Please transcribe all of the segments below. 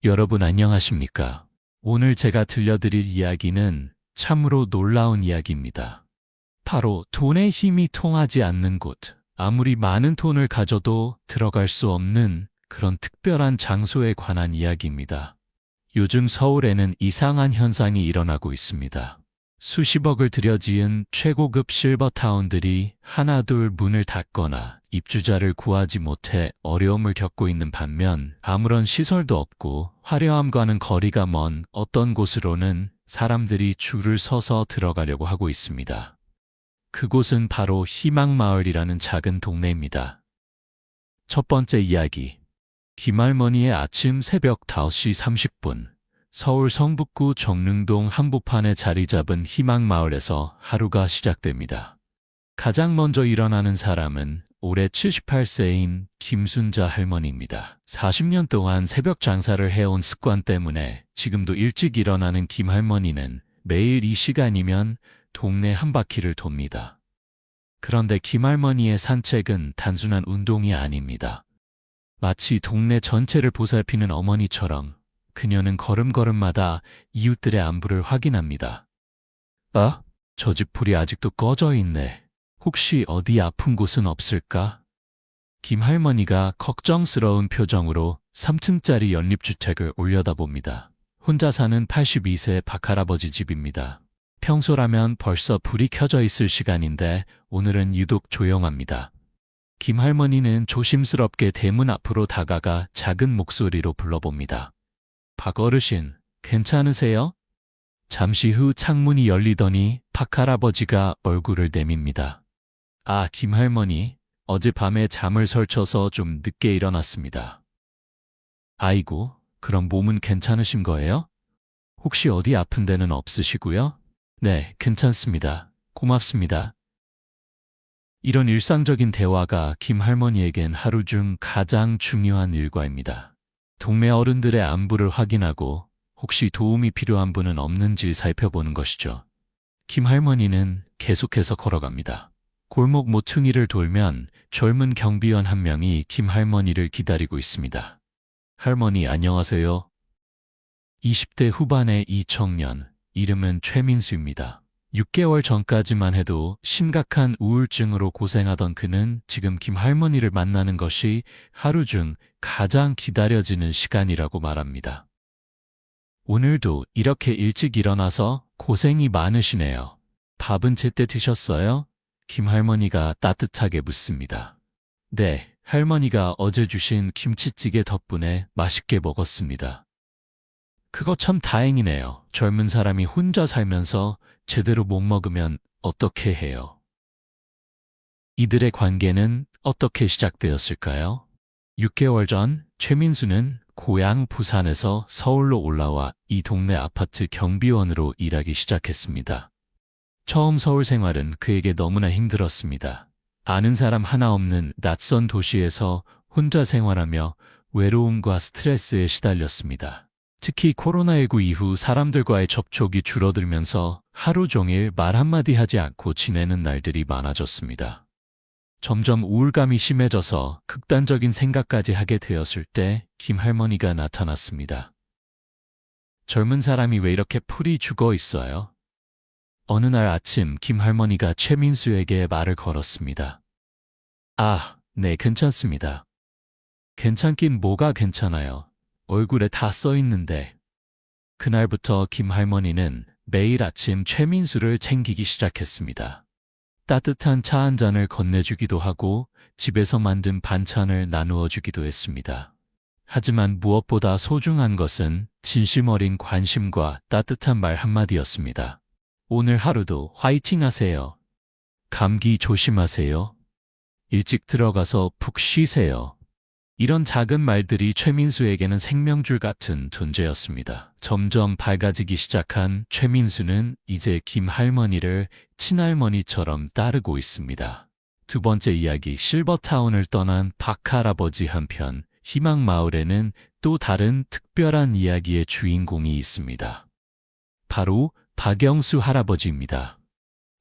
여러분 안녕하십니까? 오늘 제가 들려드릴 이야기는 참으로 놀라운 이야기입니다. 바로 돈의 힘이 통하지 않는 곳, 아무리 많은 돈을 가져도 들어갈 수 없는 그런 특별한 장소에 관한 이야기입니다. 요즘 서울에는 이상한 현상이 일어나고 있습니다. 수십억을 들여 지은 최고급 실버타운들이 하나둘 문을 닫거나 입주자를 구하지 못해 어려움을 겪고 있는 반면 아무런 시설도 없고 화려함과는 거리가 먼 어떤 곳으로는 사람들이 줄을 서서 들어가려고 하고 있습니다. 그곳은 바로 희망마을이라는 작은 동네입니다. 첫 번째 이야기. 김할머니의 아침 새벽 5시 30분. 서울 성북구 정릉동 한복판에 자리 잡은 희망마을에서 하루가 시작됩니다. 가장 먼저 일어나는 사람은 올해 78세인 김순자 할머니입니다. 40년 동안 새벽 장사를 해온 습관 때문에 지금도 일찍 일어나는 김 할머니는 매일 이 시간이면 동네 한 바퀴를 돕니다. 그런데 김 할머니의 산책은 단순한 운동이 아닙니다. 마치 동네 전체를 보살피는 어머니처럼 그녀는 걸음걸음마다 이웃들의 안부를 확인합니다. 아, 저 집 불이 아직도 꺼져 있네. 혹시 어디 아픈 곳은 없을까? 김 할머니가 걱정스러운 표정으로 3층짜리 연립주택을 올려다봅니다. 혼자 사는 82세 박할아버지 집입니다. 평소라면 벌써 불이 켜져 있을 시간인데 오늘은 유독 조용합니다. 김 할머니는 조심스럽게 대문 앞으로 다가가 작은 목소리로 불러봅니다. 박 어르신, 괜찮으세요? 잠시 후 창문이 열리더니 박 할아버지가 얼굴을 내밉니다. 아, 김 할머니, 어젯밤에 잠을 설쳐서 좀 늦게 일어났습니다. 아이고, 그럼 몸은 괜찮으신 거예요? 혹시 어디 아픈 데는 없으시고요? 네, 괜찮습니다. 고맙습니다. 이런 일상적인 대화가 김 할머니에겐 하루 중 가장 중요한 일과입니다. 동네 어른들의 안부를 확인하고 혹시 도움이 필요한 분은 없는지 살펴보는 것이죠. 김 할머니는 계속해서 걸어갑니다. 골목 모퉁이를 돌면 젊은 경비원 한 명이 김 할머니를 기다리고 있습니다. 할머니 안녕하세요. 20대 후반의 이 청년, 이름은 최민수입니다. 6개월 전까지만 해도 심각한 우울증으로 고생하던 그는 지금 김 할머니를 만나는 것이 하루 중 가장 기다려지는 시간이라고 말합니다. 오늘도 이렇게 일찍 일어나서 고생이 많으시네요. 밥은 제때 드셨어요? 김 할머니가 따뜻하게 묻습니다. 네, 할머니가 어제 주신 김치찌개 덕분에 맛있게 먹었습니다. 그거 참 다행이네요. 젊은 사람이 혼자 살면서 제대로 못 먹으면 어떻게 해요? 이들의 관계는 어떻게 시작되었을까요? 6개월 전 최민수는 고향 부산에서 서울로 올라와 이 동네 아파트 경비원으로 일하기 시작했습니다. 처음 서울 생활은 그에게 너무나 힘들었습니다. 아는 사람 하나 없는 낯선 도시에서 혼자 생활하며 외로움과 스트레스에 시달렸습니다. 특히 코로나19 이후 사람들과의 접촉이 줄어들면서 하루 종일 말 한마디 하지 않고 지내는 날들이 많아졌습니다. 점점 우울감이 심해져서 극단적인 생각까지 하게 되었을 때 김 할머니가 나타났습니다. 젊은 사람이 왜 이렇게 풀이 죽어 있어요? 어느 날 아침 김 할머니가 최민수에게 말을 걸었습니다. 아, 네, 괜찮습니다. 괜찮긴 뭐가 괜찮아요. 얼굴에 다 써 있는데. 그날부터 김 할머니는 매일 아침 최민수를 챙기기 시작했습니다. 따뜻한 차 한 잔을 건네주기도 하고 집에서 만든 반찬을 나누어 주기도 했습니다. 하지만 무엇보다 소중한 것은 진심 어린 관심과 따뜻한 말 한마디였습니다. 오늘 하루도 화이팅 하세요. 감기 조심하세요. 일찍 들어가서 푹 쉬세요. 이런 작은 말들이 최민수에게는 생명줄 같은 존재였습니다. 점점 밝아지기 시작한 최민수는 이제 김 할머니를 친할머니처럼 따르고 있습니다. 두 번째 이야기, 실버타운을 떠난 박 할아버지 한편 희망마을에는 또 다른 특별한 이야기의 주인공이 있습니다. 바로 박영수 할아버지입니다.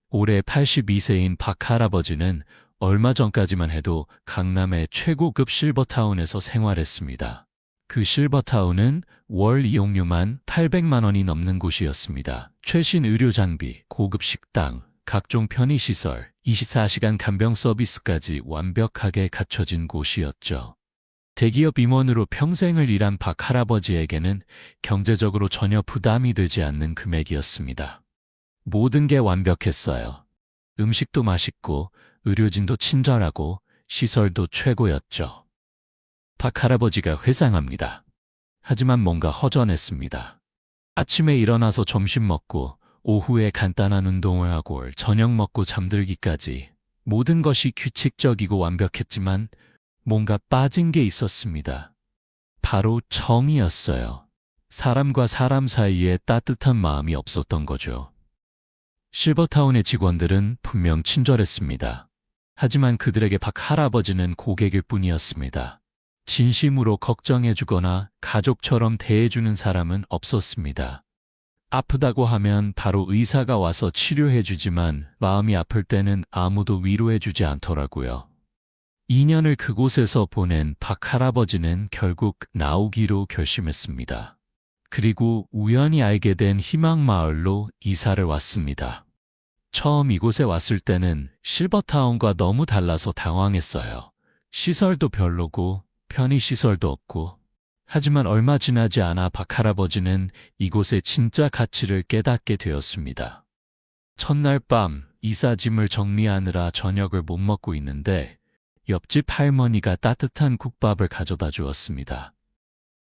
올해 82세인 박 할아버지는 얼마 전까지만 해도 강남의 최고급 실버타운에서 생활했습니다. 그 실버타운은 월 이용료만 800만 원이 넘는 곳이었습니다. 최신 의료 장비, 고급 식당, 각종 편의시설, 24시간 간병 서비스까지 완벽하게 갖춰진 곳이었죠. 대기업 임원으로 평생을 일한 박 할아버지에게는 경제적으로 전혀 부담이 되지 않는 금액이었습니다. 모든 게 완벽했어요. 음식도 맛있고, 의료진도 친절하고, 시설도 최고였죠. 박 할아버지가 회상합니다. 하지만 뭔가 허전했습니다. 아침에 일어나서 점심 먹고, 오후에 간단한 운동을 하고 저녁 먹고 잠들기까지 모든 것이 규칙적이고 완벽했지만 뭔가 빠진 게 있었습니다. 바로 정이었어요. 사람과 사람 사이에 따뜻한 마음이 없었던 거죠. 실버타운의 직원들은 분명 친절했습니다. 하지만 그들에게 박 할아버지는 고객일 뿐이었습니다. 진심으로 걱정해주거나 가족처럼 대해주는 사람은 없었습니다. 아프다고 하면 바로 의사가 와서 치료해주지만 마음이 아플 때는 아무도 위로해주지 않더라고요. 2년을 그곳에서 보낸 박 할아버지는 결국 나오기로 결심했습니다. 그리고 우연히 알게 된 희망마을로 이사를 왔습니다. 처음 이곳에 왔을 때는 실버타운과 너무 달라서 당황했어요. 시설도 별로고 편의시설도 없고 하지만 얼마 지나지 않아 박 할아버지는 이곳의 진짜 가치를 깨닫게 되었습니다. 첫날 밤 이삿짐을 정리하느라 저녁을 못 먹고 있는데 옆집 할머니가 따뜻한 국밥을 가져다 주었습니다.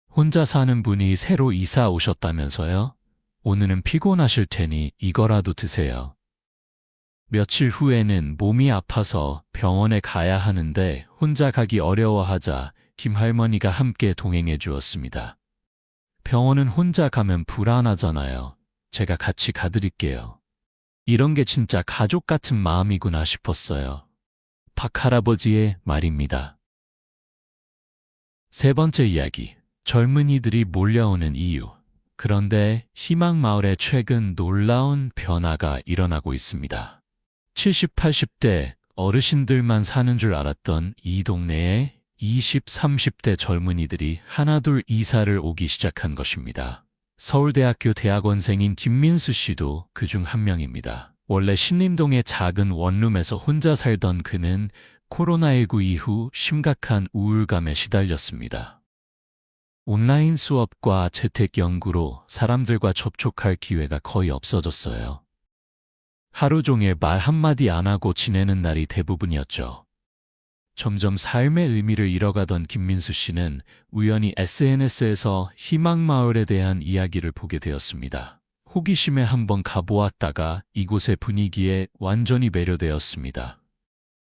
혼자 사는 분이 새로 이사 오셨다면서요? 오늘은 피곤하실 테니 이거라도 드세요. 며칠 후에는 몸이 아파서 병원에 가야 하는데 혼자 가기 어려워하자 김 할머니가 함께 동행해 주었습니다. 병원은 혼자 가면 불안하잖아요. 제가 같이 가드릴게요. 이런 게 진짜 가족 같은 마음이구나 싶었어요. 박 할아버지의 말입니다. 세 번째 이야기, 젊은이들이 몰려오는 이유. 그런데 희망마을에 최근 놀라운 변화가 일어나고 있습니다. 70, 80대 어르신들만 사는 줄 알았던 이 동네에 20, 30대 젊은이들이 하나둘 이사를 오기 시작한 것입니다. 서울대학교 대학원생인 김민수 씨도 그중 한 명입니다. 원래 신림동의 작은 원룸에서 혼자 살던 그는 코로나19 이후 심각한 우울감에 시달렸습니다. 온라인 수업과 재택 연구로 사람들과 접촉할 기회가 거의 없어졌어요. 하루 종일 말 한마디 안 하고 지내는 날이 대부분이었죠. 점점 삶의 의미를 잃어가던 김민수 씨는 우연히 SNS에서 희망마을에 대한 이야기를 보게 되었습니다. 호기심에 한번 가보았다가 이곳의 분위기에 완전히 매료되었습니다.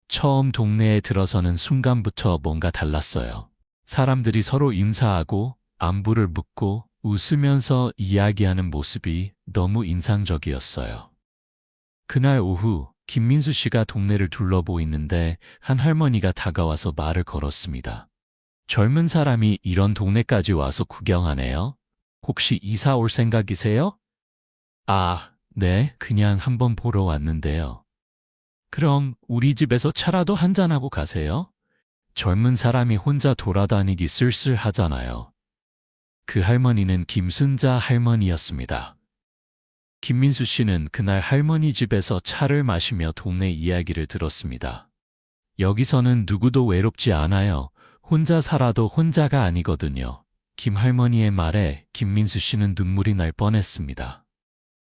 처음 동네에 들어서는 순간부터 뭔가 달랐어요. 사람들이 서로 인사하고 안부를 묻고 웃으면서 이야기하는 모습이 너무 인상적이었어요. 그날 오후 김민수 씨가 동네를 둘러보고 있는데 한 할머니가 다가와서 말을 걸었습니다. 젊은 사람이 이런 동네까지 와서 구경하네요. 혹시 이사 올 생각이세요? 아, 네, 그냥 한번 보러 왔는데요. 그럼 우리 집에서 차라도 한잔하고 가세요? 젊은 사람이 혼자 돌아다니기 쓸쓸하잖아요. 그 할머니는 김순자 할머니였습니다. 김민수 씨는 그날 할머니 집에서 차를 마시며 동네 이야기를 들었습니다. 여기서는 누구도 외롭지 않아요. 혼자 살아도 혼자가 아니거든요. 김 할머니의 말에 김민수 씨는 눈물이 날 뻔했습니다.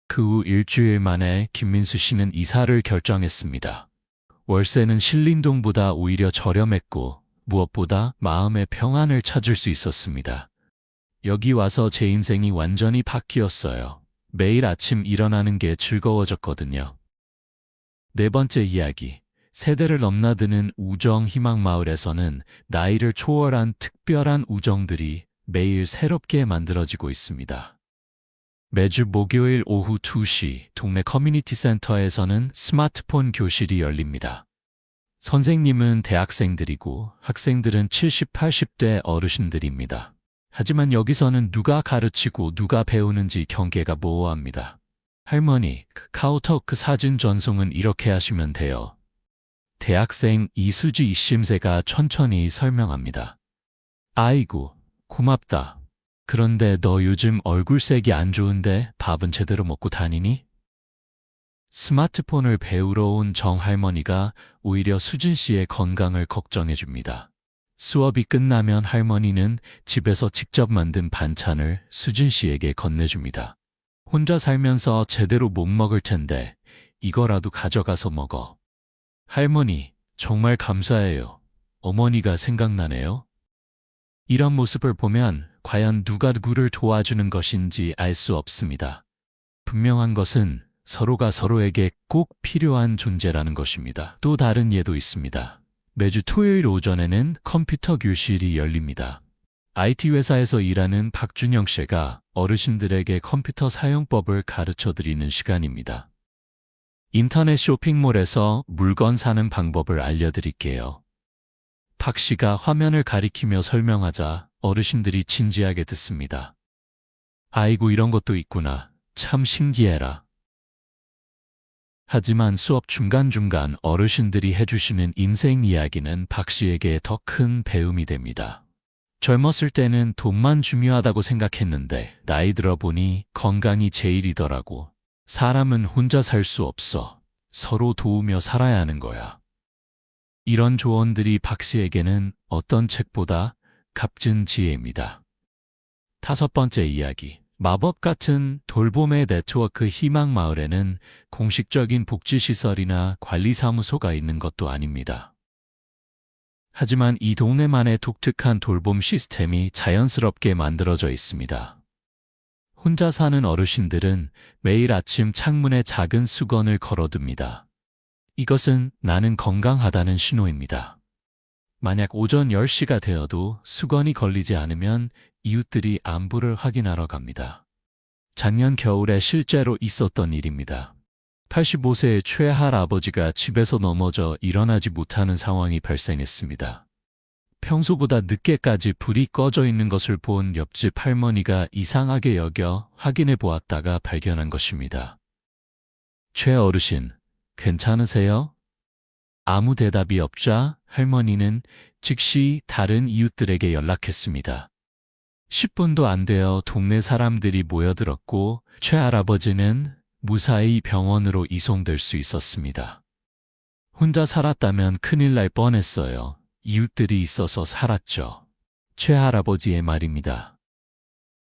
그 후 일주일 만에 김민수 씨는 이사를 결정했습니다. 월세는 신림동보다 오히려 저렴했고 무엇보다 마음의 평안을 찾을 수 있었습니다. 여기 와서 제 인생이 완전히 바뀌었어요. 매일 아침 일어나는 게 즐거워졌거든요. 네 번째 이야기, 세대를 넘나드는 우정 희망마을에서는 나이를 초월한 특별한 우정들이 매일 새롭게 만들어지고 있습니다. 매주 목요일 오후 2시 동네 커뮤니티 센터에서는 스마트폰 교실이 열립니다. 선생님은 대학생들이고 학생들은 70, 80대 어르신들입니다. 하지만 여기서는 누가 가르치고 누가 배우는지 경계가 모호합니다. 할머니, 카카오톡 사진 전송은 이렇게 하시면 돼요. 대학생 이수지 이심새가 천천히 설명합니다. 아이고, 고맙다. 그런데 너 요즘 얼굴색이 안 좋은데 밥은 제대로 먹고 다니니? 스마트폰을 배우러 온 정할머니가 오히려 수진 씨의 건강을 걱정해 줍니다. 수업이 끝나면 할머니는 집에서 직접 만든 반찬을 수진 씨에게 건네줍니다. 혼자 살면서 제대로 못 먹을 텐데 이거라도 가져가서 먹어. 할머니, 정말 감사해요. 어머니가 생각나네요. 이런 모습을 보면 과연 누가 누구를 도와주는 것인지 알 수 없습니다. 분명한 것은 서로가 서로에게 꼭 필요한 존재라는 것입니다. 또 다른 예도 있습니다. 매주 토요일 오전에는 컴퓨터 교실이 열립니다. IT 회사에서 일하는 박준영 씨가 어르신들에게 컴퓨터 사용법을 가르쳐 드리는 시간입니다. 인터넷 쇼핑몰에서 물건 사는 방법을 알려드릴게요. 박 씨가 화면을 가리키며 설명하자 어르신들이 진지하게 듣습니다. 아이고, 이런 것도 있구나. 참 신기해라. 하지만 수업 중간중간 어르신들이 해주시는 인생 이야기는 박 씨에게 더 큰 배움이 됩니다. 젊었을 때는 돈만 중요하다고 생각했는데 나이 들어 보니 건강이 제일이더라고. 사람은 혼자 살 수 없어. 서로 도우며 살아야 하는 거야. 이런 조언들이 박 씨에게는 어떤 책보다 값진 지혜입니다. 5번째 이야기. 마법 같은 돌봄의 네트워크 희망마을에는 공식적인 복지시설이나 관리사무소가 있는 것도 아닙니다. 하지만 이 동네만의 독특한 돌봄 시스템이 자연스럽게 만들어져 있습니다. 혼자 사는 어르신들은 매일 아침 창문에 작은 수건을 걸어둡니다. 이것은 나는 건강하다는 신호입니다. 만약 오전 10시가 되어도 수건이 걸리지 않으면 이웃들이 안부를 확인하러 갑니다. 작년 겨울에 실제로 있었던 일입니다. 85세의 최할아버지가 집에서 넘어져 일어나지 못하는 상황이 발생했습니다. 평소보다 늦게까지 불이 꺼져 있는 것을 본 옆집 할머니가 이상하게 여겨 확인해 보았다가 발견한 것입니다. 최 어르신, 괜찮으세요? 아무 대답이 없자 할머니는 즉시 다른 이웃들에게 연락했습니다. 10분도 안 되어 동네 사람들이 모여들었고 최 할아버지는 무사히 병원으로 이송될 수 있었습니다. 혼자 살았다면 큰일 날 뻔했어요. 이웃들이 있어서 살았죠. 최 할아버지의 말입니다.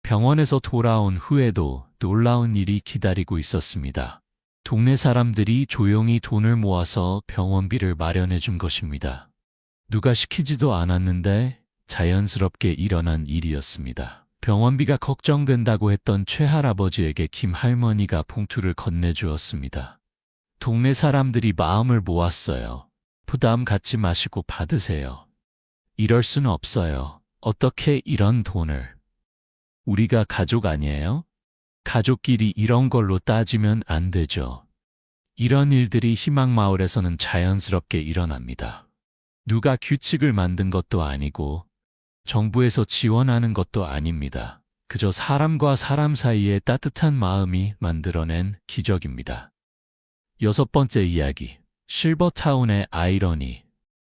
병원에서 돌아온 후에도 놀라운 일이 기다리고 있었습니다. 동네 사람들이 조용히 돈을 모아서 병원비를 마련해 준 것입니다. 누가 시키지도 않았는데 자연스럽게 일어난 일이었습니다. 병원비가 걱정된다고 했던 최 할아버지에게 김 할머니가 봉투를 건네주었습니다. 동네 사람들이 마음을 모았어요. 부담 갖지 마시고 받으세요. 이럴 수는 없어요. 어떻게 이런 돈을. 우리가 가족 아니에요? 가족끼리 이런 걸로 따지면 안 되죠. 이런 일들이 희망마을에서는 자연스럽게 일어납니다. 누가 규칙을 만든 것도 아니고 정부에서 지원하는 것도 아닙니다. 그저 사람과 사람 사이의 따뜻한 마음이 만들어낸 기적입니다. 6번째 이야기. 실버타운의 아이러니.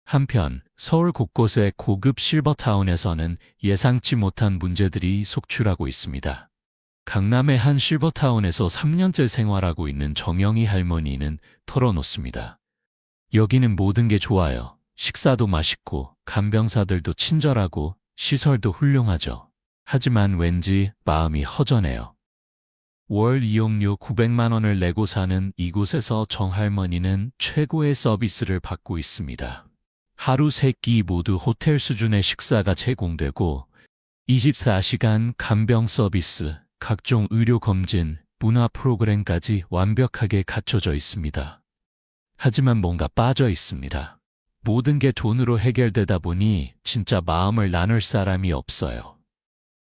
한편 서울 곳곳의 고급 실버타운에서는 예상치 못한 문제들이 속출하고 있습니다. 강남의 한 실버타운에서 3년째 생활하고 있는 정영희 할머니는 털어놓습니다. 여기는 모든 게 좋아요. 식사도 맛있고 간병사들도 친절하고 시설도 훌륭하죠. 하지만 왠지 마음이 허전해요. 월 이용료 900만 원을 내고 사는 이곳에서 정할머니는 최고의 서비스를 받고 있습니다. 하루 3끼 모두 호텔 수준의 식사가 제공되고 24시간 간병 서비스, 각종 의료 검진, 문화 프로그램까지 완벽하게 갖춰져 있습니다. 하지만 뭔가 빠져 있습니다. 모든 게 돈으로 해결되다 보니 진짜 마음을 나눌 사람이 없어요.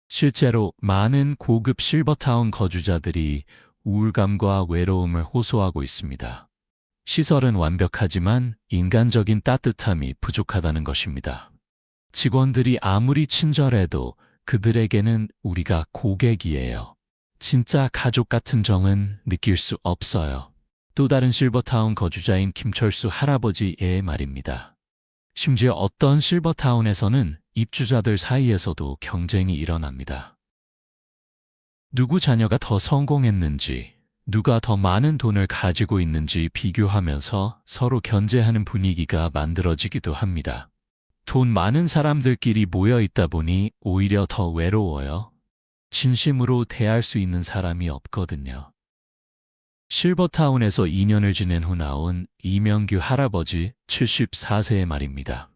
실제로 많은 고급 실버타운 거주자들이 우울감과 외로움을 호소하고 있습니다. 시설은 완벽하지만 인간적인 따뜻함이 부족하다는 것입니다. 직원들이 아무리 친절해도 그들에게는 우리가 고객이에요. 진짜 가족 같은 정은 느낄 수 없어요. 또 다른 실버타운 거주자인 김철수 할아버지의 말입니다. 심지어 어떤 실버타운에서는 입주자들 사이에서도 경쟁이 일어납니다. 누구 자녀가 더 성공했는지, 누가 더 많은 돈을 가지고 있는지 비교하면서 서로 견제하는 분위기가 만들어지기도 합니다. 돈 많은 사람들끼리 모여 있다 보니 오히려 더 외로워요. 진심으로 대할 수 있는 사람이 없거든요. 실버타운에서 2년을 지낸 후 나온 이명규 할아버지 74세의 말입니다.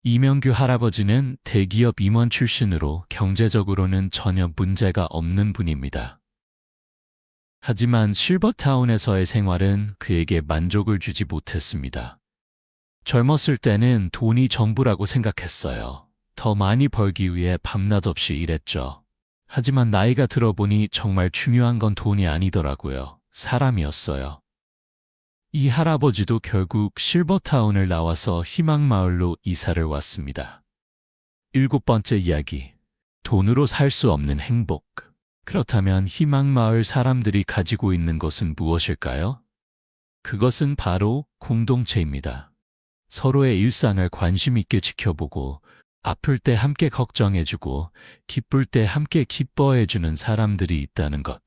이명규 할아버지는 대기업 임원 출신으로 경제적으로는 전혀 문제가 없는 분입니다. 하지만 실버타운에서의 생활은 그에게 만족을 주지 못했습니다. 젊었을 때는 돈이 전부라고 생각했어요. 더 많이 벌기 위해 밤낮 없이 일했죠. 하지만 나이가 들어보니 정말 중요한 건 돈이 아니더라고요. 사람이었어요. 이 할아버지도 결국 실버타운을 나와서 희망마을로 이사를 왔습니다. 7번째 이야기. 돈으로 살 수 없는 행복. 그렇다면 희망마을 사람들이 가지고 있는 것은 무엇일까요? 그것은 바로 공동체입니다. 서로의 일상을 관심 있게 지켜보고 아플 때 함께 걱정해주고 기쁠 때 함께 기뻐해주는 사람들이 있다는 것.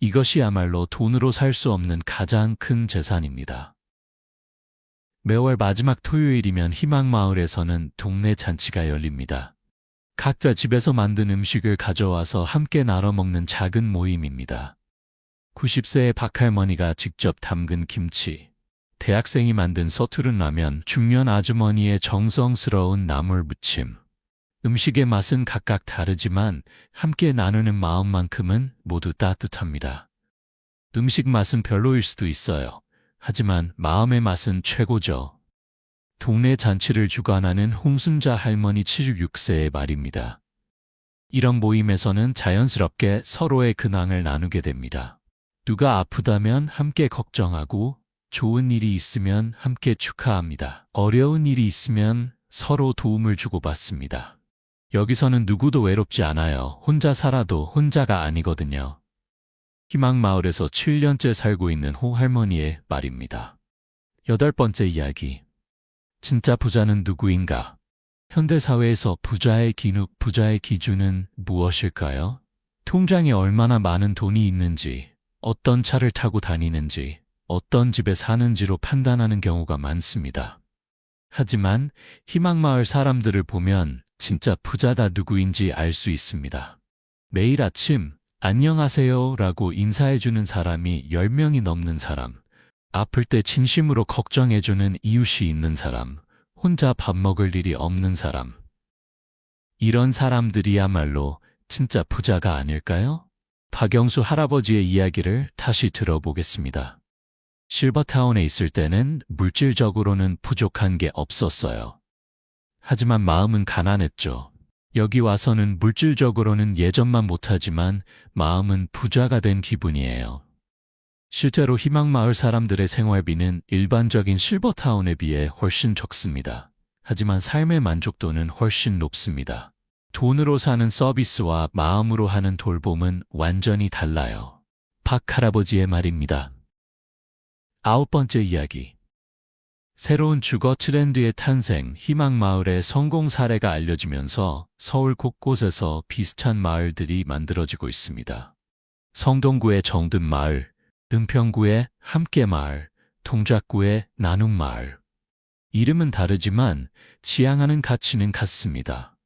이것이야말로 돈으로 살 수 없는 가장 큰 재산입니다. 매월 마지막 토요일이면 희망마을에서는 동네 잔치가 열립니다. 각자 집에서 만든 음식을 가져와서 함께 나눠 먹는 작은 모임입니다. 90세의 박할머니가 직접 담근 김치, 대학생이 만든 서투른 라면, 중년 아주머니의 정성스러운 나물 무침. 음식의 맛은 각각 다르지만 함께 나누는 마음만큼은 모두 따뜻합니다. 음식 맛은 별로일 수도 있어요. 하지만 마음의 맛은 최고죠. 동네 잔치를 주관하는 홍순자 할머니 76세의 말입니다. 이런 모임에서는 자연스럽게 서로의 근황을 나누게 됩니다. 누가 아프다면 함께 걱정하고 좋은 일이 있으면 함께 축하합니다. 어려운 일이 있으면 서로 도움을 주고받습니다. 여기서는 누구도 외롭지 않아요. 혼자 살아도 혼자가 아니거든요. 희망마을에서 7년째 살고 있는 홍 할머니의 말입니다. 8번째 이야기. 진짜 부자는 누구인가? 현대사회에서 부자의 기능, 부자의 기준은 무엇일까요? 통장에 얼마나 많은 돈이 있는지, 어떤 차를 타고 다니는지, 어떤 집에 사는지로 판단하는 경우가 많습니다. 하지만 희망마을 사람들을 보면 진짜 부자다 누구인지 알 수 있습니다. 매일 아침 안녕하세요 라고 인사해주는 사람이 10명이 넘는 사람, 아플 때 진심으로 걱정해주는 이웃이 있는 사람, 혼자 밥 먹을 일이 없는 사람. 이런 사람들이야말로 진짜 부자가 아닐까요? 박영수 할아버지의 이야기를 다시 들어보겠습니다. 실버타운에 있을 때는 물질적으로는 부족한 게 없었어요. 하지만 마음은 가난했죠. 여기 와서는 물질적으로는 예전만 못하지만 마음은 부자가 된 기분이에요. 실제로 희망마을 사람들의 생활비는 일반적인 실버타운에 비해 훨씬 적습니다. 하지만 삶의 만족도는 훨씬 높습니다. 돈으로 사는 서비스와 마음으로 하는 돌봄은 완전히 달라요. 박 할아버지의 말입니다. 9번째 이야기. 새로운 주거 트렌드의 탄생, 희망마을의 성공 사례가 알려지면서 서울 곳곳에서 비슷한 마을들이 만들어지고 있습니다. 성동구의 정든마을, 은평구의 함께마을, 동작구의 나눔마을. 이름은 다르지만 지향하는 가치는 같습니다.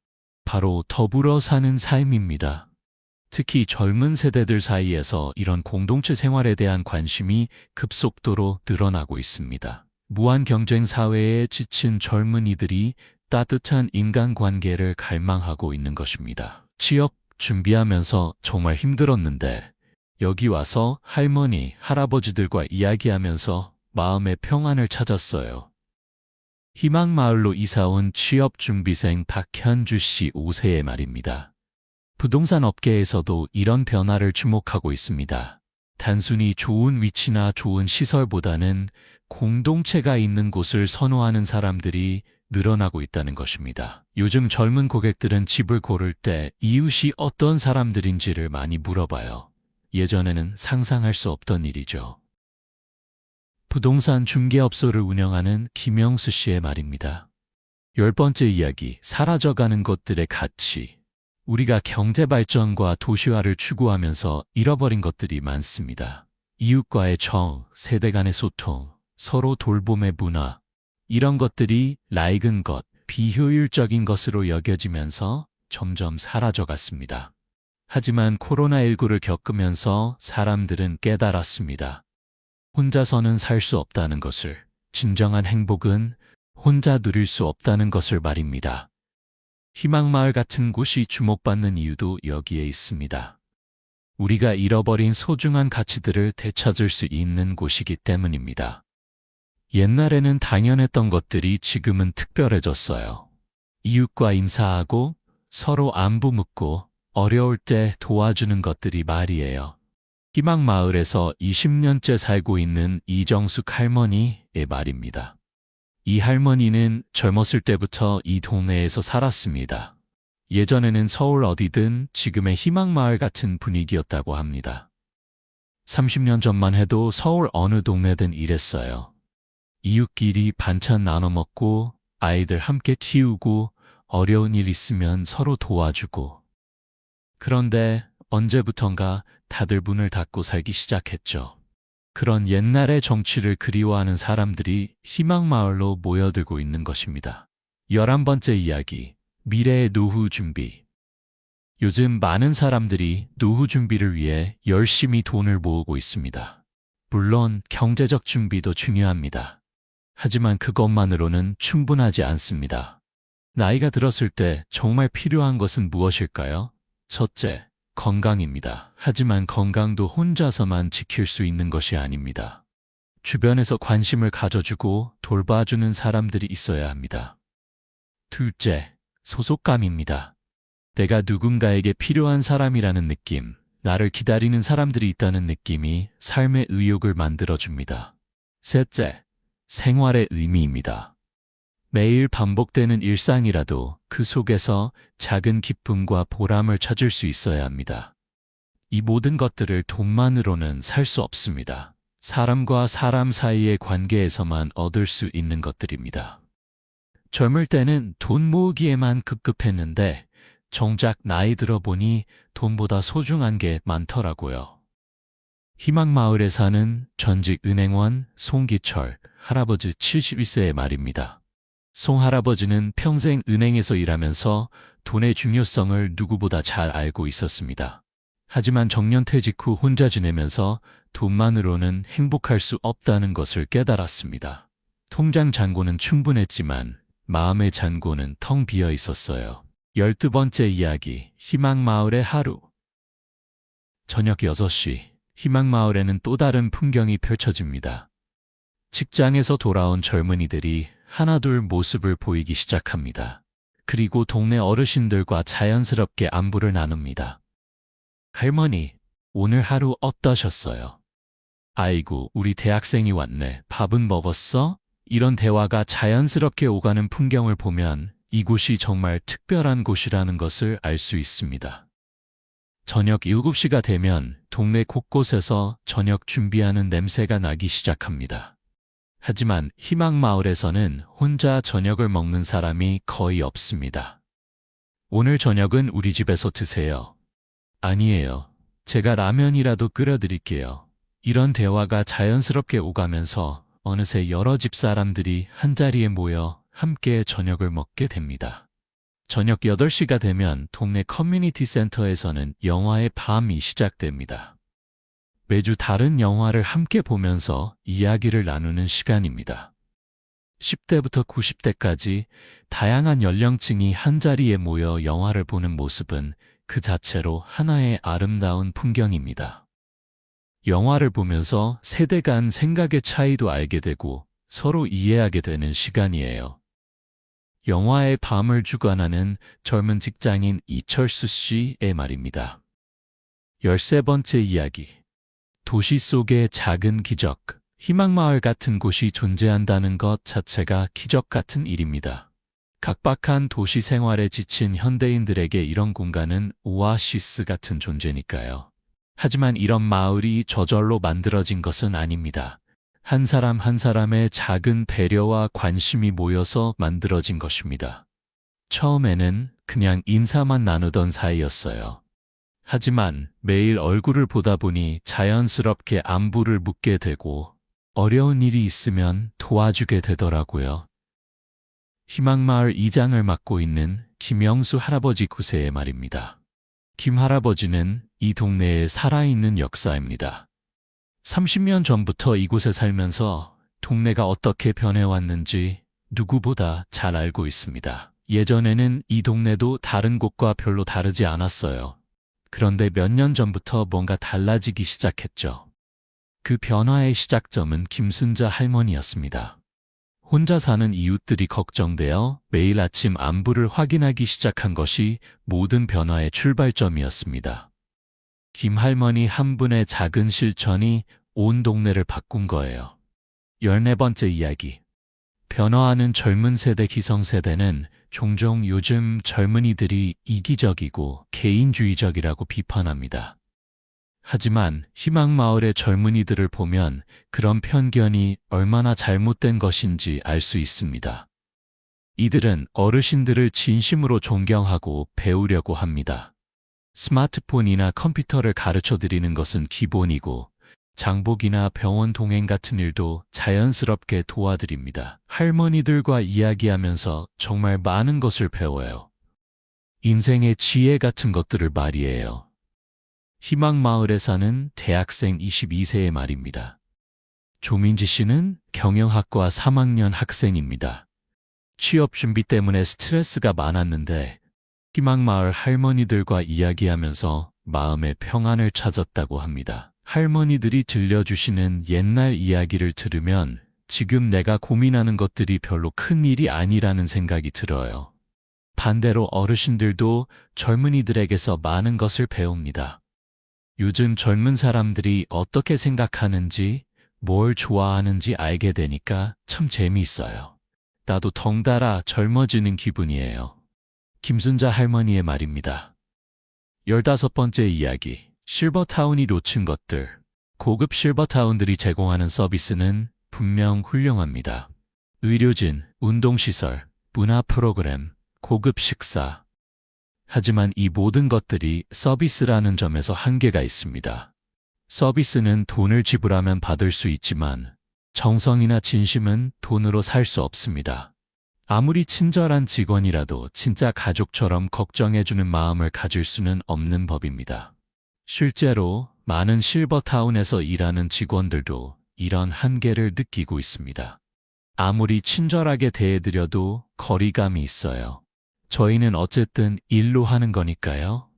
바로 더불어 사는 삶입니다. 특히 젊은 세대들 사이에서 이런 공동체 생활에 대한 관심이 급속도로 늘어나고 있습니다. 무한 경쟁 사회에 지친 젊은이들이 따뜻한 인간관계를 갈망하고 있는 것입니다. 취업 준비하면서 정말 힘들었는데 여기 와서 할머니, 할아버지들과 이야기하면서 마음의 평안을 찾았어요. 희망마을로 이사온 취업준비생 박현주 씨 5세의 말입니다. 부동산 업계에서도 이런 변화를 주목하고 있습니다. 단순히 좋은 위치나 좋은 시설보다는 공동체가 있는 곳을 선호하는 사람들이 늘어나고 있다는 것입니다. 요즘 젊은 고객들은 집을 고를 때 이웃이 어떤 사람들인지를 많이 물어봐요. 예전에는 상상할 수 없던 일이죠. 부동산 중개업소를 운영하는 김영수 씨의 말입니다. 10번째 이야기, 사라져가는 것들의 가치. 우리가 경제 발전과 도시화를 추구하면서 잃어버린 것들이 많습니다. 이웃과의 정, 세대 간의 소통, 서로 돌봄의 문화, 이런 것들이 낡은 것, 비효율적인 것으로 여겨지면서 점점 사라져갔습니다. 하지만 코로나19를 겪으면서 사람들은 깨달았습니다. 혼자서는 살 수 없다는 것을, 진정한 행복은 혼자 누릴 수 없다는 것을 말입니다. 희망마을 같은 곳이 주목받는 이유도 여기에 있습니다. 우리가 잃어버린 소중한 가치들을 되찾을 수 있는 곳이기 때문입니다. 옛날에는 당연했던 것들이 지금은 특별해졌어요. 이웃과 인사하고 서로 안부 묻고 어려울 때 도와주는 것들이 말이에요. 희망마을에서 20년째 살고 있는 이정숙 할머니의 말입니다. 이 할머니는 젊었을 때부터 이 동네에서 살았습니다. 예전에는 서울 어디든 지금의 희망마을 같은 분위기였다고 합니다. 30년 전만 해도 서울 어느 동네든 이랬어요. 이웃끼리 반찬 나눠 먹고 아이들 함께 키우고 어려운 일 있으면 서로 도와주고. 그런데 언제부턴가 다들 문을 닫고 살기 시작했죠. 그런 옛날의 정취를 그리워하는 사람들이 희망마을로 모여들고 있는 것입니다. 11번째 이야기, 미래의 노후 준비. 요즘 많은 사람들이 노후 준비를 위해 열심히 돈을 모으고 있습니다. 물론 경제적 준비도 중요합니다. 하지만 그것만으로는 충분하지 않습니다. 나이가 들었을 때 정말 필요한 것은 무엇일까요? 첫째, 건강입니다. 하지만 건강도 혼자서만 지킬 수 있는 것이 아닙니다. 주변에서 관심을 가져주고 돌봐주는 사람들이 있어야 합니다. 둘째, 소속감입니다. 내가 누군가에게 필요한 사람이라는 느낌, 나를 기다리는 사람들이 있다는 느낌이 삶의 의욕을 만들어줍니다. 셋째, 생활의 의미입니다. 매일 반복되는 일상이라도 그 속에서 작은 기쁨과 보람을 찾을 수 있어야 합니다. 이 모든 것들을 돈만으로는 살 수 없습니다. 사람과 사람 사이의 관계에서만 얻을 수 있는 것들입니다. 젊을 때는 돈 모으기에만 급급했는데 정작 나이 들어보니 돈보다 소중한 게 많더라고요. 희망마을에 사는 전직 은행원 송기철 할아버지 71세의 말입니다. 송 할아버지는 평생 은행에서 일하면서 돈의 중요성을 누구보다 잘 알고 있었습니다. 하지만 정년퇴직 후 혼자 지내면서 돈만으로는 행복할 수 없다는 것을 깨달았습니다. 통장 잔고는 충분했지만 마음의 잔고는 텅 비어 있었어요. 12번째 이야기, 희망마을의 하루. 저녁 6시, 희망마을에는 또 다른 풍경이 펼쳐집니다. 직장에서 돌아온 젊은이들이 하나둘 모습을 보이기 시작합니다. 그리고 동네 어르신들과 자연스럽게 안부를 나눕니다. 할머니, 오늘 하루 어떠셨어요? 아이고, 우리 대학생이 왔네. 밥은 먹었어? 이런 대화가 자연스럽게 오가는 풍경을 보면 이곳이 정말 특별한 곳이라는 것을 알 수 있습니다. 저녁 7시가 되면 동네 곳곳에서 저녁 준비하는 냄새가 나기 시작합니다. 하지만 희망마을에서는 혼자 저녁을 먹는 사람이 거의 없습니다. 오늘 저녁은 우리 집에서 드세요. 아니에요. 제가 라면이라도 끓여드릴게요. 이런 대화가 자연스럽게 오가면서 어느새 여러 집 사람들이 한자리에 모여 함께 저녁을 먹게 됩니다. 저녁 8시가 되면 동네 커뮤니티 센터에서는 영화의 밤이 시작됩니다. 매주 다른 영화를 함께 보면서 이야기를 나누는 시간입니다. 10대부터 90대까지 다양한 연령층이 한자리에 모여 영화를 보는 모습은 그 자체로 하나의 아름다운 풍경입니다. 영화를 보면서 세대 간 생각의 차이도 알게 되고 서로 이해하게 되는 시간이에요. 영화의 밤을 주관하는 젊은 직장인 이철수 씨의 말입니다. 13번째 이야기. 도시 속의 작은 기적. 희망마을 같은 곳이 존재한다는 것 자체가 기적 같은 일입니다. 각박한 도시 생활에 지친 현대인들에게 이런 공간은 오아시스 같은 존재니까요. 하지만 이런 마을이 저절로 만들어진 것은 아닙니다. 한 사람 한 사람의 작은 배려와 관심이 모여서 만들어진 것입니다. 처음에는 그냥 인사만 나누던 사이였어요. 하지만 매일 얼굴을 보다 보니 자연스럽게 안부를 묻게 되고 어려운 일이 있으면 도와주게 되더라고요. 희망마을 이장을 맡고 있는 김영수 할아버지 9세의 말입니다. 김 할아버지는 이 동네의 살아있는 역사입니다. 30년 전부터 이곳에 살면서 동네가 어떻게 변해왔는지 누구보다 잘 알고 있습니다. 예전에는 이 동네도 다른 곳과 별로 다르지 않았어요. 그런데 몇 년 전부터 뭔가 달라지기 시작했죠. 그 변화의 시작점은 김순자 할머니였습니다. 혼자 사는 이웃들이 걱정되어 매일 아침 안부를 확인하기 시작한 것이 모든 변화의 출발점이었습니다. 김 할머니 한 분의 작은 실천이 온 동네를 바꾼 거예요. 14번째 이야기. 변화하는 젊은 세대 기성세대는 종종 요즘 젊은이들이 이기적이고 개인주의적이라고 비판합니다. 하지만 희망마을의 젊은이들을 보면 그런 편견이 얼마나 잘못된 것인지 알 수 있습니다. 이들은 어르신들을 진심으로 존경하고 배우려고 합니다. 스마트폰이나 컴퓨터를 가르쳐 드리는 것은 기본이고 장복이나 병원 동행 같은 일도 자연스럽게 도와드립니다. 할머니들과 이야기하면서 정말 많은 것을 배워요. 인생의 지혜 같은 것들을 말이에요. 희망마을에 사는 대학생 22세의 말입니다. 조민지 씨는 경영학과 3학년 학생입니다. 취업 준비 때문에 스트레스가 많았는데 희망마을 할머니들과 이야기하면서 마음의 평안을 찾았다고 합니다. 할머니들이 들려주시는 옛날 이야기를 들으면 지금 내가 고민하는 것들이 별로 큰 일이 아니라는 생각이 들어요. 반대로 어르신들도 젊은이들에게서 많은 것을 배웁니다. 요즘 젊은 사람들이 어떻게 생각하는지, 뭘 좋아하는지 알게 되니까 참 재미있어요. 나도 덩달아 젊어지는 기분이에요. 김순자 할머니의 말입니다. 15번째 이야기. 실버타운이 놓친 것들. 고급 실버타운들이 제공하는 서비스는 분명 훌륭합니다. 의료진, 운동시설, 문화 프로그램, 고급 식사. 하지만 이 모든 것들이 서비스라는 점에서 한계가 있습니다. 서비스는 돈을 지불하면 받을 수 있지만 정성이나 진심은 돈으로 살 수 없습니다. 아무리 친절한 직원이라도 진짜 가족처럼 걱정해주는 마음을 가질 수는 없는 법입니다. 실제로 많은 실버타운에서 일하는 직원들도 이런 한계를 느끼고 있습니다. 아무리 친절하게 대해드려도 거리감이 있어요. 저희는 어쨌든 일로 하는 거니까요.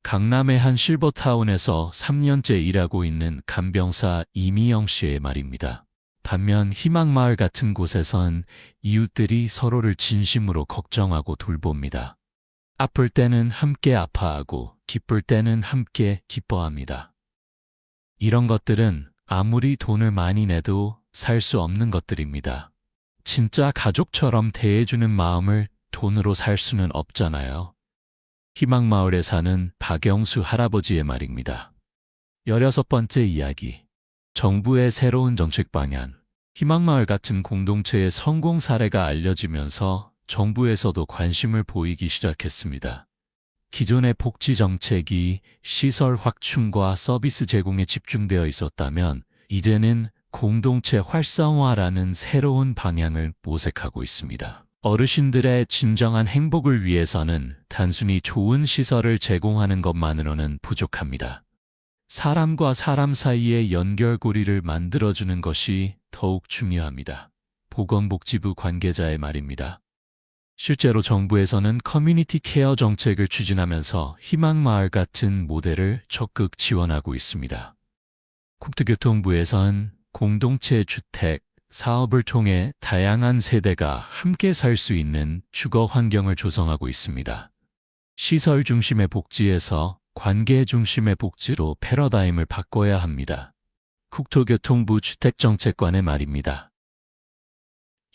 강남의 한 실버타운에서 3년째 일하고 있는 간병사 이미영 씨의 말입니다. 반면 희망마을 같은 곳에선 이웃들이 서로를 진심으로 걱정하고 돌봅니다. 아플 때는 함께 아파하고 기쁠 때는 함께 기뻐합니다. 이런 것들은 아무리 돈을 많이 내도 살 수 없는 것들입니다. 진짜 가족처럼 대해주는 마음을 돈으로 살 수는 없잖아요. 희망마을에 사는 박영수 할아버지의 말입니다. 16번째 이야기. 정부의 새로운 정책 방향. 희망마을 같은 공동체의 성공 사례가 알려지면서 정부에서도 관심을 보이기 시작했습니다. 기존의 복지 정책이 시설 확충과 서비스 제공에 집중되어 있었다면 이제는 공동체 활성화라는 새로운 방향을 모색하고 있습니다. 어르신들의 진정한 행복을 위해서는 단순히 좋은 시설을 제공하는 것만으로는 부족합니다. 사람과 사람 사이의 연결고리를 만들어주는 것이 더욱 중요합니다. 보건복지부 관계자의 말입니다. 실제로 정부에서는 커뮤니티 케어 정책을 추진하면서 희망마을 같은 모델을 적극 지원하고 있습니다. 국토교통부에선 공동체 주택 사업을 통해 다양한 세대가 함께 살 수 있는 주거 환경을 조성하고 있습니다. 시설 중심의 복지에서 관계 중심의 복지로 패러다임을 바꿔야 합니다. 국토교통부 주택정책관의 말입니다.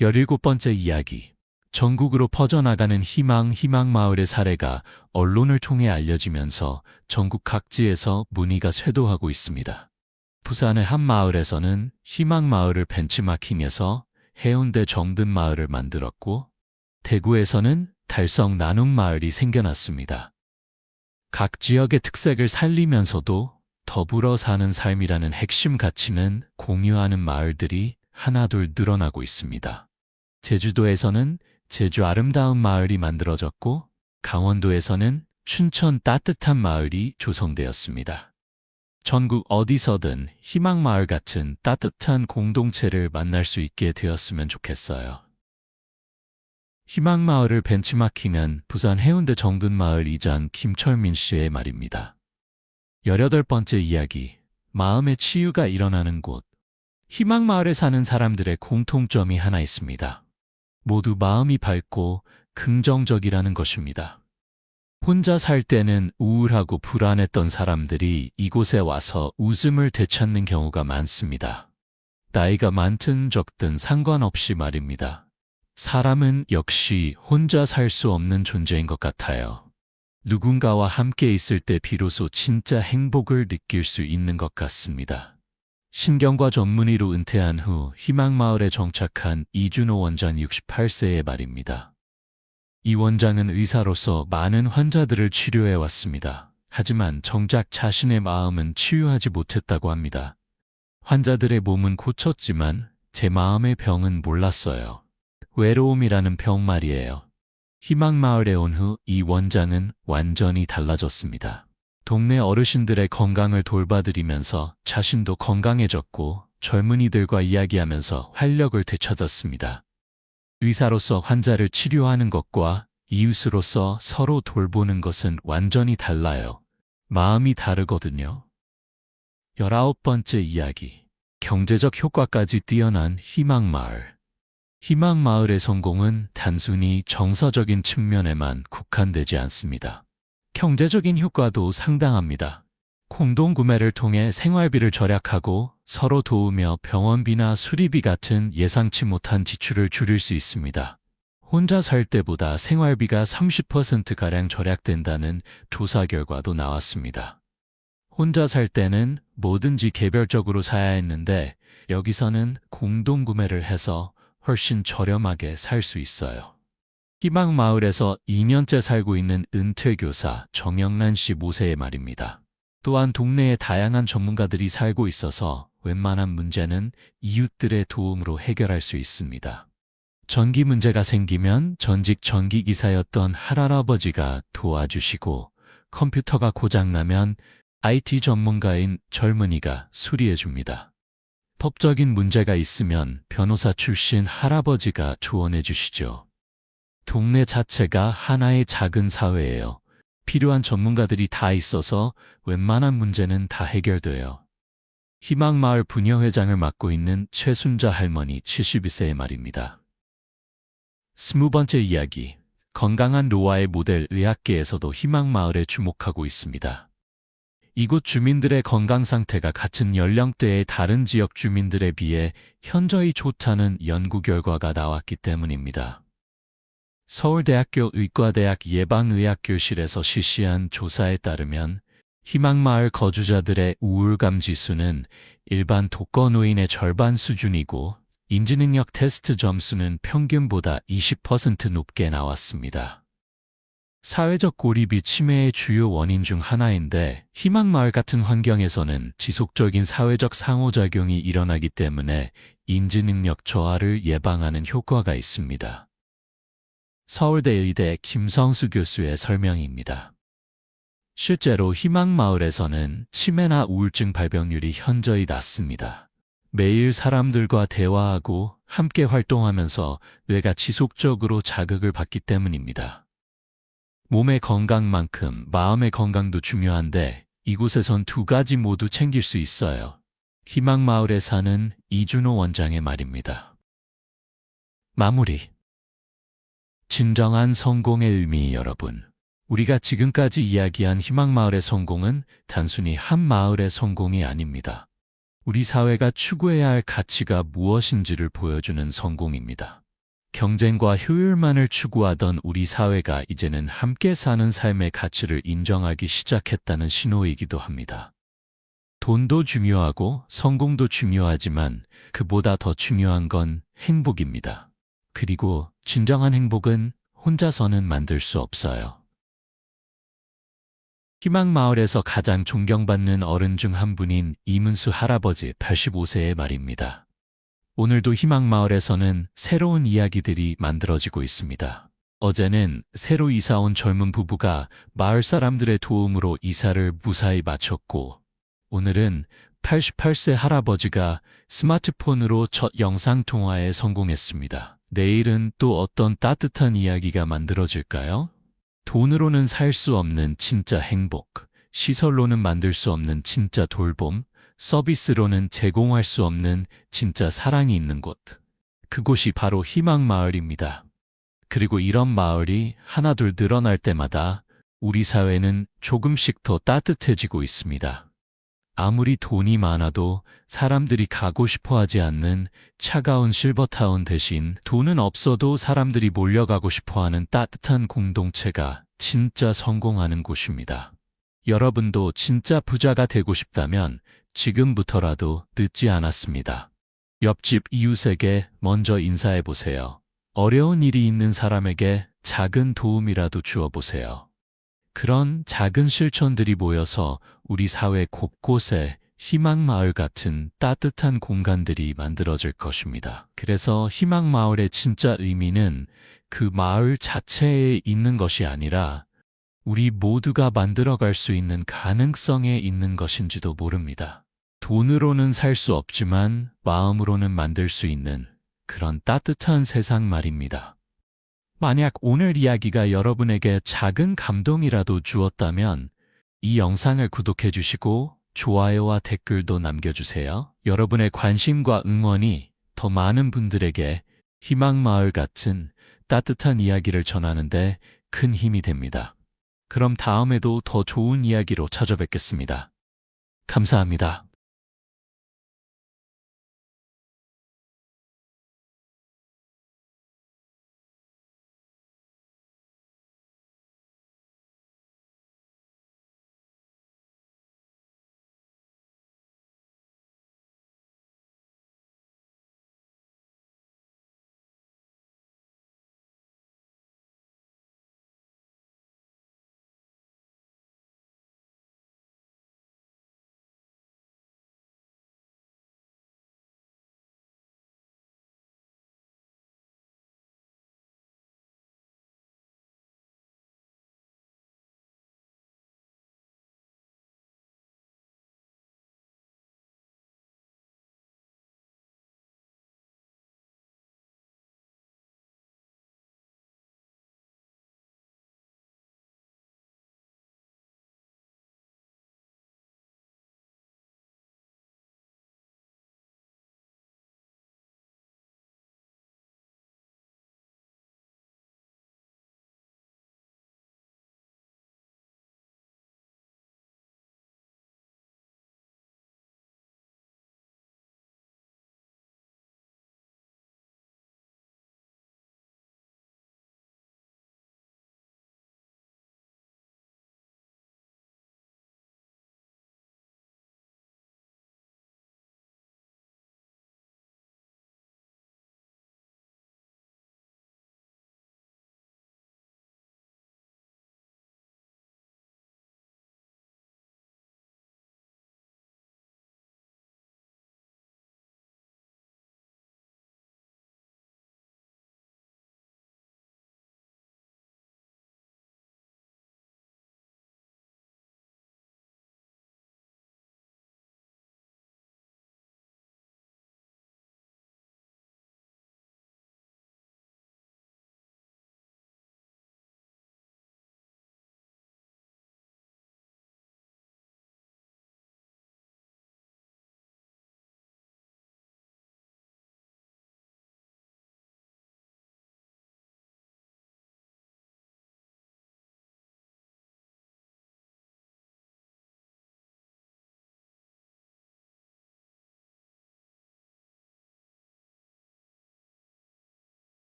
17번째 이야기. 전국으로 퍼져나가는 희망마을의 사례가 언론을 통해 알려지면서 전국 각지에서 문의가 쇄도하고 있습니다. 부산의 한 마을에서는 희망마을을 벤치마킹해서 해운대 정든마을을 만들었고, 대구에서는 달성 나눔마을이 생겨났습니다. 각 지역의 특색을 살리면서도 더불어 사는 삶이라는 핵심 가치는 공유하는 마을들이 하나둘 늘어나고 있습니다. 제주도에서는 제주 아름다운 마을이 만들어졌고, 강원도에서는 춘천 따뜻한 마을이 조성되었습니다. 전국 어디서든 희망마을 같은 따뜻한 공동체를 만날 수 있게 되었으면 좋겠어요. 희망마을을 벤치마킹한 부산 해운대 정든마을 이장 김철민 씨의 말입니다. 18번째 이야기, 마음의 치유가 일어나는 곳. 희망마을에 사는 사람들의 공통점이 하나 있습니다. 모두 마음이 밝고 긍정적이라는 것입니다. 혼자 살 때는 우울하고 불안했던 사람들이 이곳에 와서 웃음을 되찾는 경우가 많습니다. 나이가 많든 적든 상관없이 말입니다. 사람은 역시 혼자 살 수 없는 존재인 것 같아요. 누군가와 함께 있을 때 비로소 진짜 행복을 느낄 수 있는 것 같습니다. 신경과 전문의로 은퇴한 후 희망마을에 정착한 이준호 원장 68세의 말입니다. 이 원장은 의사로서 많은 환자들을 치료해 왔습니다. 하지만 정작 자신의 마음은 치유하지 못했다고 합니다. 환자들의 몸은 고쳤지만 제 마음의 병은 몰랐어요. 외로움이라는 병 말이에요. 희망마을에 온 후 이 원장은 완전히 달라졌습니다. 동네 어르신들의 건강을 돌봐드리면서 자신도 건강해졌고 젊은이들과 이야기하면서 활력을 되찾았습니다. 의사로서 환자를 치료하는 것과 이웃으로서 서로 돌보는 것은 완전히 달라요. 마음이 다르거든요. 19번째 이야기, 경제적 효과까지 뛰어난 희망마을. 희망마을의 성공은 단순히 정서적인 측면에만 국한되지 않습니다. 경제적인 효과도 상당합니다. 공동구매를 통해 생활비를 절약하고 서로 도우며 병원비나 수리비 같은 예상치 못한 지출을 줄일 수 있습니다. 혼자 살 때보다 생활비가 30%가량 절약된다는 조사 결과도 나왔습니다. 혼자 살 때는 뭐든지 개별적으로 사야 했는데 여기서는 공동구매를 해서 훨씬 저렴하게 살 수 있어요. 희망마을에서 2년째 살고 있는 은퇴교사 정영란 씨 모세의 말입니다. 또한 동네에 다양한 전문가들이 살고 있어서 웬만한 문제는 이웃들의 도움으로 해결할 수 있습니다. 전기 문제가 생기면 전직 전기기사였던 할아버지가 도와주시고 컴퓨터가 고장나면 IT 전문가인 젊은이가 수리해줍니다. 법적인 문제가 있으면 변호사 출신 할아버지가 조언해 주시죠. 동네 자체가 하나의 작은 사회예요. 필요한 전문가들이 다 있어서 웬만한 문제는 다 해결돼요. 희망마을 부녀회장을 맡고 있는 최순자 할머니 72세의 말입니다. 20번째 이야기, 건강한 노화의 모델 의학계에서도 희망마을에 주목하고 있습니다. 이곳 주민들의 건강 상태가 같은 연령대의 다른 지역 주민들에 비해 현저히 좋다는 연구 결과가 나왔기 때문입니다. 서울대학교 의과대학 예방의학교실에서 실시한 조사에 따르면 희망마을 거주자들의 우울감 지수는 일반 독거노인의 절반 수준이고 인지능력 테스트 점수는 평균보다 20% 높게 나왔습니다. 사회적 고립이 치매의 주요 원인 중 하나인데 희망마을 같은 환경에서는 지속적인 사회적 상호작용이 일어나기 때문에 인지능력 저하를 예방하는 효과가 있습니다. 서울대 의대 김성수 교수의 설명입니다. 실제로 희망마을에서는 치매나 우울증 발병률이 현저히 낮습니다. 매일 사람들과 대화하고 함께 활동하면서 뇌가 지속적으로 자극을 받기 때문입니다. 몸의 건강만큼 마음의 건강도 중요한데 이곳에선 두 가지 모두 챙길 수 있어요. 희망마을에 사는 이준호 원장의 말입니다. 마무리. 진정한 성공의 의미 여러분. 우리가 지금까지 이야기한 희망마을의 성공은 단순히 한 마을의 성공이 아닙니다. 우리 사회가 추구해야 할 가치가 무엇인지를 보여주는 성공입니다. 경쟁과 효율만을 추구하던 우리 사회가 이제는 함께 사는 삶의 가치를 인정하기 시작했다는 신호이기도 합니다. 돈도 중요하고 성공도 중요하지만 그보다 더 중요한 건 행복입니다. 그리고 진정한 행복은 혼자서는 만들 수 없어요. 희망마을에서 가장 존경받는 어른 중 한 분인 이문수 할아버지 85세의 말입니다. 오늘도 희망마을에서는 새로운 이야기들이 만들어지고 있습니다. 어제는 새로 이사온 젊은 부부가 마을 사람들의 도움으로 이사를 무사히 마쳤고, 오늘은 88세 할아버지가 스마트폰으로 첫 영상통화에 성공했습니다. 내일은 또 어떤 따뜻한 이야기가 만들어질까요? 돈으로는 살 수 없는 진짜 행복, 시설로는 만들 수 없는 진짜 돌봄, 서비스로는 제공할 수 없는 진짜 사랑이 있는 곳. 그곳이 바로 희망마을입니다. 그리고 이런 마을이 하나둘 늘어날 때마다 우리 사회는 조금씩 더 따뜻해지고 있습니다. 아무리 돈이 많아도 사람들이 가고 싶어 하지 않는 차가운 실버타운 대신 돈은 없어도 사람들이 몰려가고 싶어 하는 따뜻한 공동체가 진짜 성공하는 곳입니다. 여러분도 진짜 부자가 되고 싶다면 지금부터라도 늦지 않았습니다. 옆집 이웃에게 먼저 인사해 보세요. 어려운 일이 있는 사람에게 작은 도움이라도 주어보세요. 그런 작은 실천들이 모여서 우리 사회 곳곳에 희망마을 같은 따뜻한 공간들이 만들어질 것입니다. 그래서 희망마을의 진짜 의미는 그 마을 자체에 있는 것이 아니라 우리 모두가 만들어갈 수 있는 가능성에 있는 것인지도 모릅니다. 돈으로는 살 수 없지만 마음으로는 만들 수 있는 그런 따뜻한 세상 말입니다. 만약 오늘 이야기가 여러분에게 작은 감동이라도 주었다면 이 영상을 구독해 주시고 좋아요와 댓글도 남겨주세요. 여러분의 관심과 응원이 더 많은 분들에게 희망마을 같은 따뜻한 이야기를 전하는데 큰 힘이 됩니다. 그럼 다음에도 더 좋은 이야기로 찾아뵙겠습니다. 감사합니다.